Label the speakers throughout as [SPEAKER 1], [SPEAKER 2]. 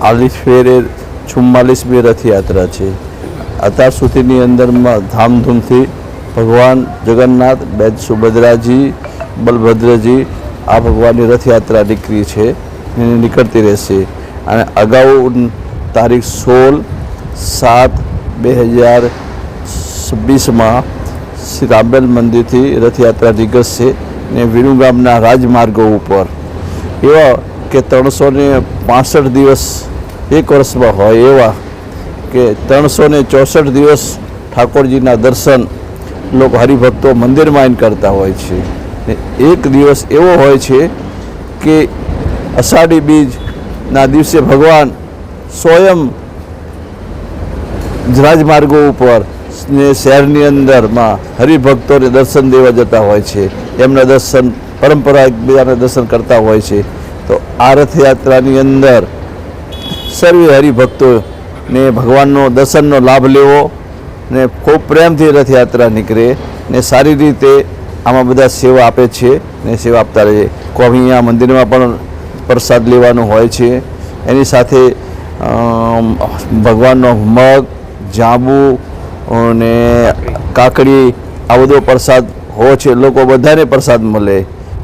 [SPEAKER 1] આ ફેરે 44મી રથયાત્રા છે। અત્યાર સુધીની અંદરમાં ધામધૂમથી ભગવાન જગન્નાથ, બેન સુભદ્રાજી, બલભદ્રજી આ ભગવાનની રથયાત્રા નીકળી છે, નીકળતી રહેશે। અને અગાઉ તારીખ 16/7/2026માં શ્રી રામબેલ મંદિરથી રથયાત્રા નીકળશે ને વિરુ ગામના રાજમાર્ગો ઉપર એવા કે 365 દિવસ એક વર્ષમાં હોય એવા કે 364 દિવસ ઠાકોરજીના દર્શન લોકો હરિભક્તો મંદિરમાં આવીને કરતા હોય છે। એક દિવસ એવો હોય છે કે અષાઢી બીજના દિવસે ભગવાન સ્વયં રાજમાર્ગો ઉપર ને શહેરની અંદરમાં હરિભક્તોને દર્શન દેવા જતા હોય છે, એમના દર્શન પરંપરા એકબીજાના દર્શન કરતા હોય છે। તો આ રથયાત્રાની અંદર સર્વે હરિભક્તોને ભગવાનનો દર્શનનો લાભ લેવો ને ખૂબ પ્રેમથી રથયાત્રા નીકળે ને સારી રીતે આમાં બધા સેવા આપે છે ને સેવા આપતા રહે। કોઈ અહીંયા મંદિરમાં પણ પ્રસાદ લેવાનો હોય છે, એની સાથે ભગવાનનો મગ, જાંબુ અને કાકડી આ બધો પ્રસાદ હોય છે। લોકો બધાને પ્રસાદ મળે,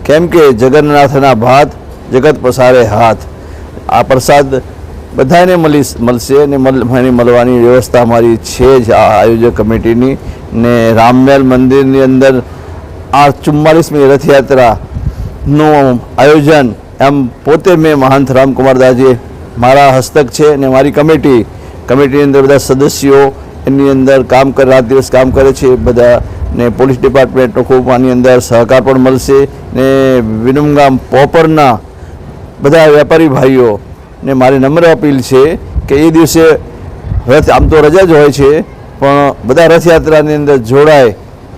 [SPEAKER 1] કેમ કે જગન્નાથના ભાત જગત પસારે હાથ। આ પ્રસાદ બધાને મળશે ને મળવાની વ્યવસ્થા અમારી છે જ આ આયોજક કમિટીની ને રામમેલ મંદિરની અંદર આ 44મી રથયાત્રાનું આયોજન એમ પોતે મેં મહંત રામકુમારદાસજી મારા હસ્તક છે ને મારી કમિટીની અંદર બધા સદસ્યો એની અંદર કામ કરે, રાત દિવસ કામ કરે છે બધા ને પોલીસ ડિપાર્ટમેન્ટનો ખૂબ આની અંદર સહકાર પણ મળશે ને વિરમગામ પોપરના બધા વેપારી ભાઈઓ ને મારી નમ્ર અપીલ છે કે એ દિવસે રથ આમ તો રજા જ હોય છે પણ બધા રથયાત્રાની અંદર જોડાય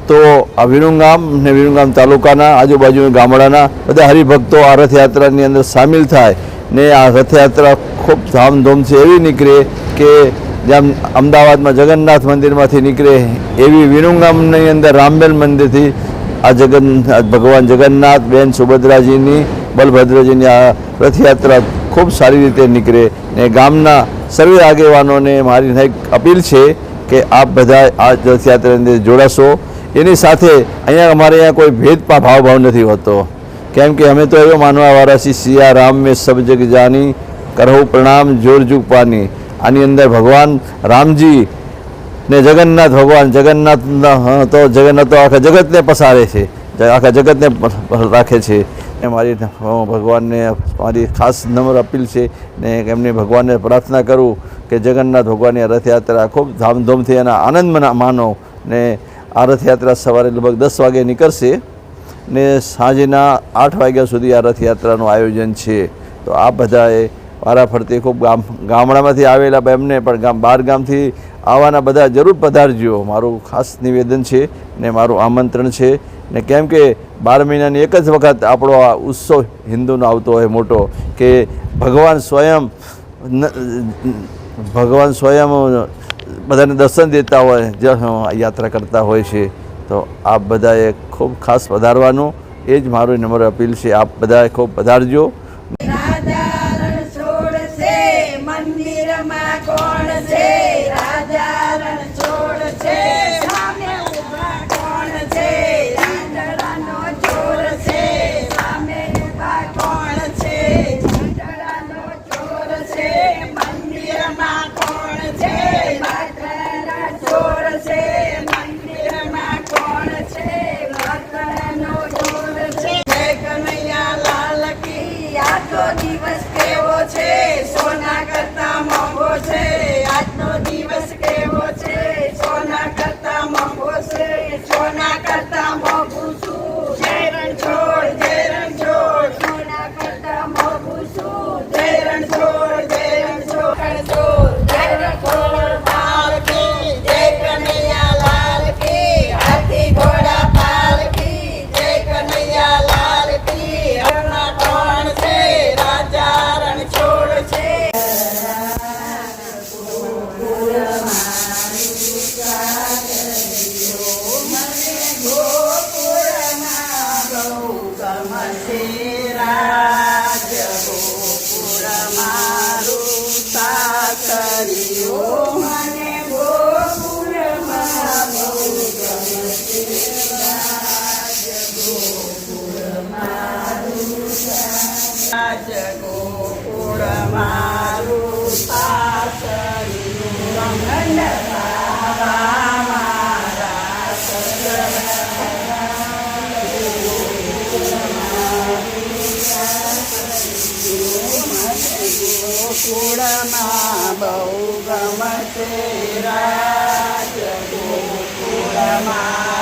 [SPEAKER 1] તો આ વિરમગામ ને વિરમગામ તાલુકાના આજુબાજુના ગામડાના બધા હરિભક્તો આ રથયાત્રાની અંદર સામેલ થાય ને આ રથયાત્રા ખૂબ ધામધૂમથી એવી નીકળે કે જેમ અમદાવાદમાં જગન્નાથ મંદિરમાંથી નીકળે એવી વિરમગામની અંદર રામબેલ મંદિરથી આ ભગવાન જગન્નાથ, બેન સુભદ્રાજીની, બલભદ્રજીની આ રથયાત્રા ખૂબ સારી રીતે નીકળે ને ગામના સર્વે આગેવાનોને મારી એક અપીલ છે કે આપ બધા આ રથયાત્રાની અંદર જોડાશો। એની સાથે અહીંયા અમારે અહીંયા કોઈ ભાવ નથી હોતો, કેમ કે અમે તો એવો માનવાવાળા છીએ સિયા રામ મેં સબ જગ જાની, કરહુ પ્રણામ જોર જુગ પાની। આની અંદર ભગવાન રામજી ને જગન્નાથ ભગવાન જગન્નાથ તો આખા જગતને પસારે છે, આખા જગતને રાખે છે। એ મારી ભગવાનને મારી ખાસ નમ્ર અપીલ છે ને એમને ભગવાનને પ્રાર્થના કરું કે જગન્નાથ ભગવાનની રથયાત્રા ખૂબ ધામધૂમથી એના આનંદ માનો ને આ રથયાત્રા સવારે લગભગ 10 વાગે નીકળશે ને સાંજના 8 વાગ્યા સુધી આ રથયાત્રાનું આયોજન છે। તો આ બધાએ વારાફરતી ખૂબ ગામડામાંથી આવેલા એમને પણ બહાર ગામથી આવવાના બધા જરૂર પધારજો, મારું ખાસ નિવેદન છે ને મારું આમંત્રણ છે ને કેમ કે 12 મહિનાની એક જ વખત આપણો આ ઉત્સવ હિન્દુનો આવતો હોય મોટો કે ભગવાન સ્વયં બધાને દર્શન દેતા હોય, યાત્રા કરતા હોય છે। તો આપ બધાએ ખૂબ ખાસ પધારવાનું એ જ મારું નમ્ર અપીલ છે। આપ બધાએ ખૂબ પધારજો।
[SPEAKER 2] દિવસ ગોકુળમાં બહુ ગમશે રાજ ગોકુળમાં